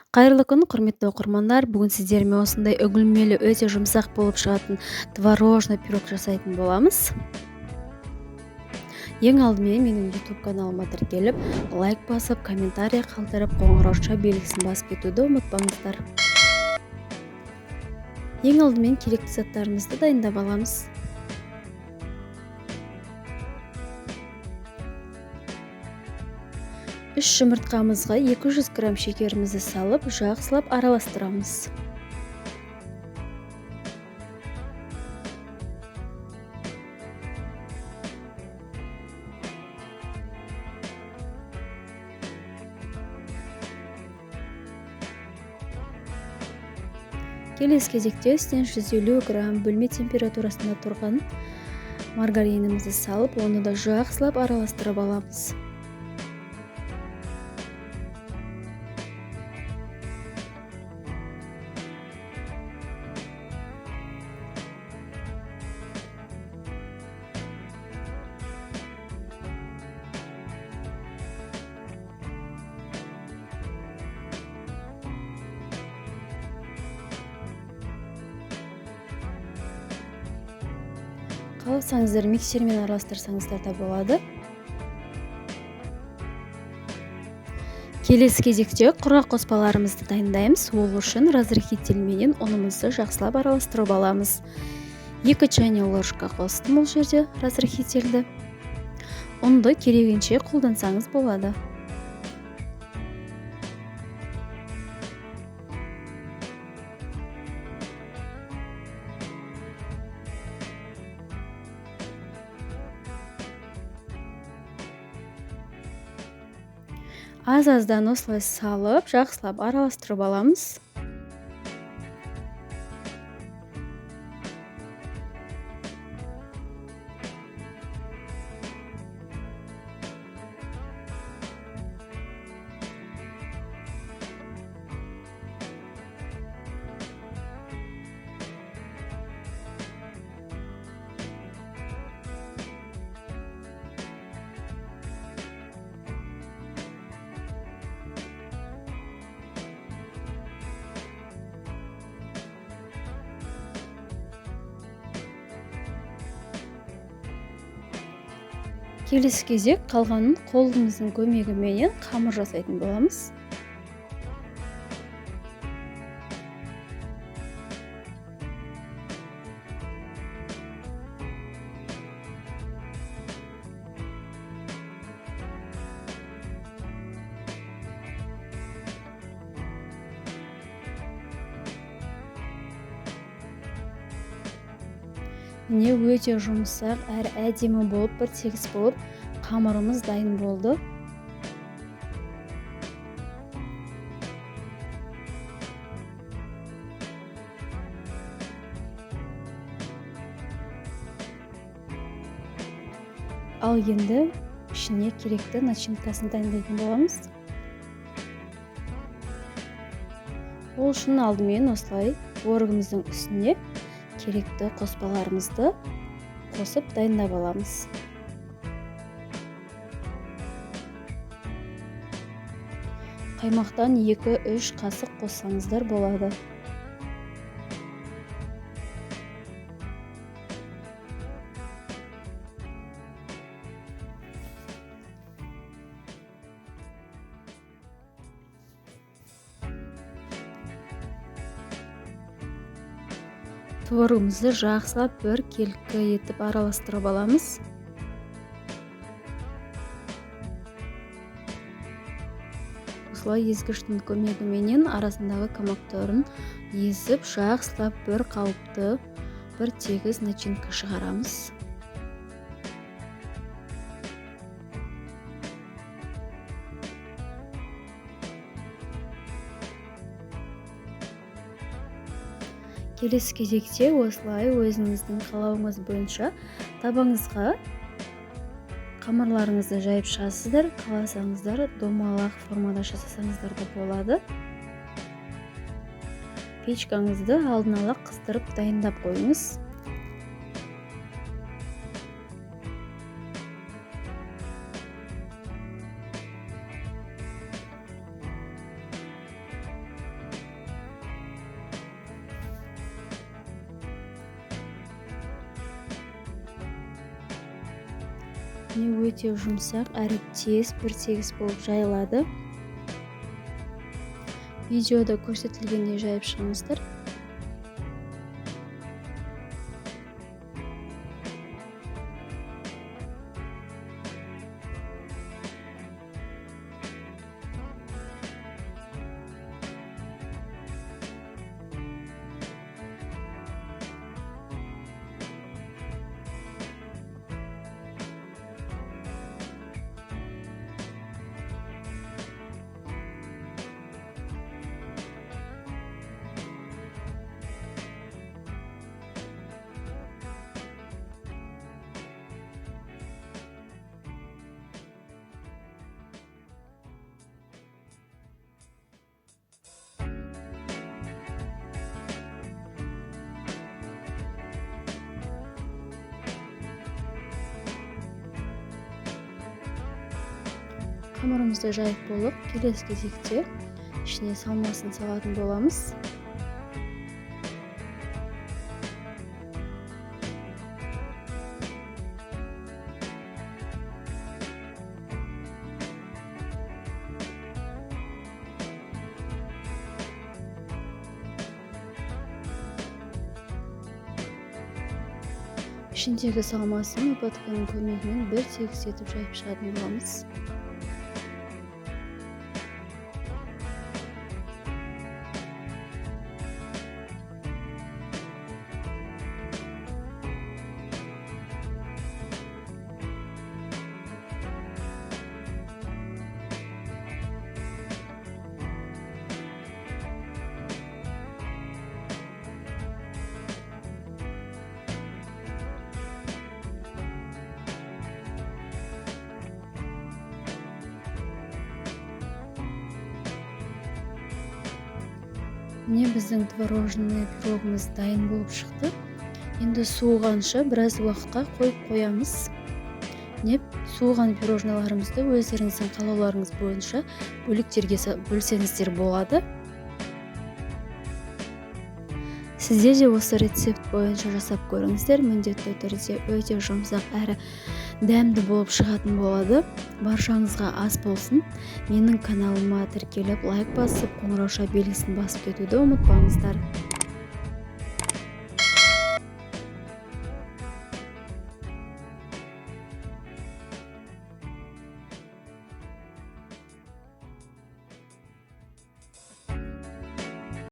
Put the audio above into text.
Кайырлы күн, құрметті оқырмандар. Бүгін сіздермен осындай үгілмелі, өте жұмсақ болып шығатын творожный пирог жасайтын боламыз. Ең алдымен менің YouTube каналыма тіркеліп, лайк басып, комментарий қалдырып, қоңырауша белгісін басып кетуді ұмытпаңыздар. Ең алдымен керекті заттарымызды дайындап аламыз. Үш жұмыртқамызға 200 грамм шекерімізді салып, жақсылап араластырамыз. Келесі кезекте үстіне 150 грамм бөлме температурасында тұрған маргаринімізді салып, оны да жақсылап араластырып аламыз. Қаласаңыздар миксермен араластырсаңыздар да болады. Келесі кезекте құрғақ қоспаларымызды дайындаймыз. Ол үшін разрыхитель ұнымызды жақсылап араластырып аламыз. 2 чайный ложка қостым ол жерде разрыхительді. Ұнды керегенше қолдансаңыз болады. Аз-аздан осылай салып, жақсылап араластырып аламыз. Келесі кезек қалғанын қолымыздың көмегімен қамыр жасайтын боламыз. Міне өте жұмсақ, әрі әдемі болып, бір тегіс болып, қамырымыз дайын болды. Ал енді ішіне керекті начинкасын дайындайтын боламыз. Ол үшін алдымен осылай творогымыздың үстіне керекті қоспаларымызды қосып дайындап аламыз. Қаймақтан 2-3 қасық қоссаңыздар болады. Творогымызды жақсылап бір келкі етіп араластырып аламыз. Осылай езгіштің көмегімен арасындағы комақтарын езіп, жақсылап бір қалыпты, бір тегіс начинка шығарамыз. Келесі кезекте осылай өзіңіздің қалауыңыз бойынша табаңызға қамырларыңызды жайып шығасыздар. Қаласаңыздар домалақ формада жасасаңыздар да болады. Печкаңызды алдын ала қыздырып дайындап қойыңыз. ішіне өте жұмсақ әрі тез бір тегіс болып жайылады. Видеода көрсетілгендей жайып шығыңыздар. Қамырымызды жайып болып, келесі кезекте ішіне салмасын салатын боламыз. Ішіндегі салмасын лопатканың көмегімен бір тегіс етіп жайып шығатын боламыз. Міне біздің творожный пирогымыз дайын болып шықты. Енді суығанша біраз уақытқа қойып қоямыз. Міне суыған пирожныйларымызды өздеріңіздің қалауларыңыз бойынша бөліктерге бөлсеңіздер болады. Сізде де осы рецепт бойынша жасап көріңіздер. Міндетті түрде өте жұмсақ әрі дәмді болып шығатын болады. Баршаңызға ас болсын. Менің каналыма тіркеліп, лайк басып, қоңырауша белгісін басып кетуді ұмытпаңыздар.